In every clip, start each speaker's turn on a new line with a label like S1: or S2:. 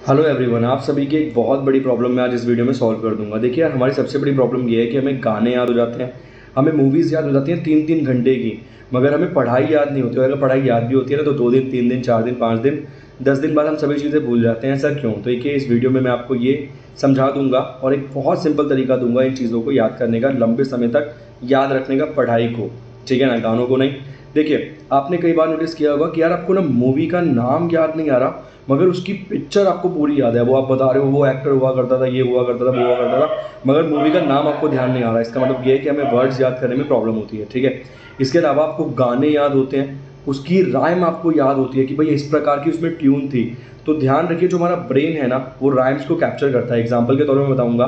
S1: Hello everyone, आप सभी की एक बहुत बड़ी प्रॉब्लम मैं आज इस वीडियो में सॉल्व कर दूंगा। देखिए यार, हमारी सबसे बड़ी प्रॉब्लम ये है कि हमें गाने याद हो जाते हैं, हमें मूवीज़ याद हो जाती हैं 3-3 घंटे की, मगर हमें पढ़ाई याद नहीं होती। और अगर पढ़ाई याद भी होती है ना, तो 2 दिन, 3 दिन, 4 दिन, 5 दिन, 10 दिन बाद हम सभी चीज़ें भूल जाते हैं। ऐसा क्यों? तो देखिए, इस वीडियो में मैं आपको ये समझा दूंगा और एक बहुत सिंपल तरीका दूंगा इन चीज़ों को याद करने का, लंबे समय तक याद रखने का पढ़ाई को, ठीक है ना, गानों को नहीं। देखिए, आपने कई बार नोटिस किया होगा कि यार आपको ना मूवी का नाम याद नहीं आ रहा, मगर उसकी पिक्चर आपको पूरी याद है। वो आप बता रहे हो वो एक्टर हुआ करता था, ये हुआ करता था, वो हुआ करता था, मगर मूवी का नाम आपको ध्यान नहीं आ रहा। इसका मतलब ये है कि हमें वर्ड्स याद करने में प्रॉब्लम होती है, ठीक है। इसके अलावा आपको गाने याद होते हैं, उसकी राइम आपको याद होती है कि भाई इस प्रकार की उसमें ट्यून थी। तो ध्यान रखिए, जो हमारा ब्रेन है ना, वो राइम्स को कैप्चर करता है। एग्जाम्पल के तौर पर बताऊंगा,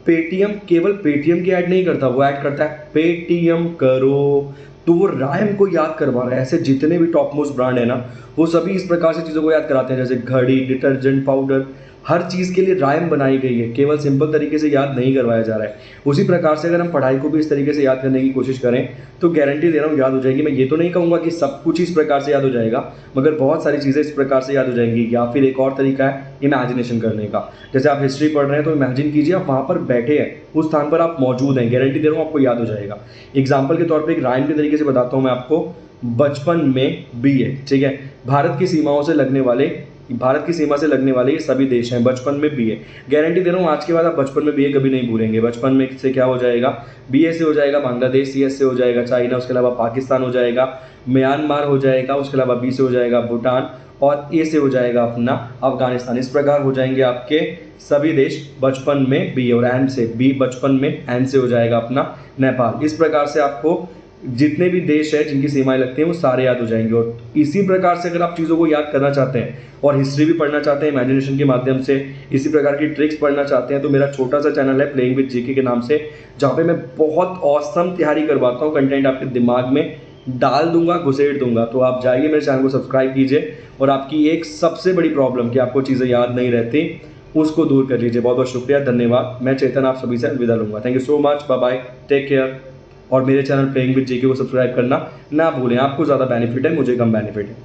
S1: पेटीएम केवल पेटीएम की ऐड नहीं करता, वो ऐड करता है पेटीएम करो। तो वो राइम को याद करवा रहा है। ऐसे जितने भी टॉप मोस्ट ब्रांड है ना, वो सभी इस प्रकार से चीज़ों को याद कराते हैं, जैसे घड़ी, डिटर्जेंट पाउडर, हर चीज़ के लिए राइम बनाई गई है, केवल सिंपल तरीके से याद नहीं करवाया जा रहा है। उसी प्रकार से अगर हम पढ़ाई को भी इस तरीके से याद करने की कोशिश करें, तो गारंटी दे रहा हूँ याद हो जाएगी। मैं ये तो नहीं कहूँगा कि सब कुछ इस प्रकार से याद हो जाएगा, मगर बहुत सारी चीज़ें इस प्रकार से याद हो जाएंगी। या फिर एक और तरीका है इमेजिनेशन करने का। जैसे आप हिस्ट्री पढ़ रहे हैं, तो इमेजिन कीजिए आप वहाँ पर बैठे हैं, उस स्थान पर आप मौजूद हैं, गारंटी दे रहा हूँ आपको याद हो जाएगा। एग्जाम्पल के तौर पर एक राइम के तरीके से बताता हूँ मैं आपको। बचपन में बीए, ठीक है। भारत की सीमा से लगने वाले ये सभी देश हैं, बचपन में बीए। गारंटी दे रहा हूँ आज के बाद आप बचपन में बीए कभी नहीं भूलेंगे। बचपन में से क्या हो जाएगा, बीए से हो जाएगा बांग्लादेश, सीएस से हो जाएगा चाइना, उसके अलावा पाकिस्तान हो जाएगा, म्यांमार हो जाएगा, उसके अलावा बी से हो जाएगा भूटान, और ए से हो जाएगा अपना अफगानिस्तान। इस प्रकार हो जाएंगे आपके सभी देश बचपन में बी, और एन से बी, बचपन में एन से हो जाएगा अपना नेपाल। इस प्रकार से आपको जितने भी देश है जिनकी सीमाएं लगती हैं वो सारे याद हो जाएंगे। और इसी प्रकार से अगर आप चीज़ों को याद करना चाहते हैं और हिस्ट्री भी पढ़ना चाहते हैं इमेजिनेशन के माध्यम से, इसी प्रकार की ट्रिक्स पढ़ना चाहते हैं, तो मेरा छोटा सा चैनल है प्लेइंग विद जीके के नाम से, जहाँ पे मैं बहुत औसम तैयारी करवाता हूँ। कंटेंट आपके दिमाग में डाल दूंगा, घुसेड़ दूंगा। तो आप जाइए, मेरे चैनल को सब्सक्राइब कीजिए और आपकी एक सबसे बड़ी प्रॉब्लम कि आपको चीज़ें याद नहीं रहती, उसको दूर कर लीजिए। बहुत बहुत शुक्रिया, धन्यवाद। मैं चेतन आप सभी से अलविदा लूंगा। Thank you so much, bye bye, take care. और मेरे चैनल प्लेइंग विद जीके को सब्सक्राइब करना ना भूलें। आपको ज़्यादा बेनिफिट है, मुझे कम बेनिफिट है।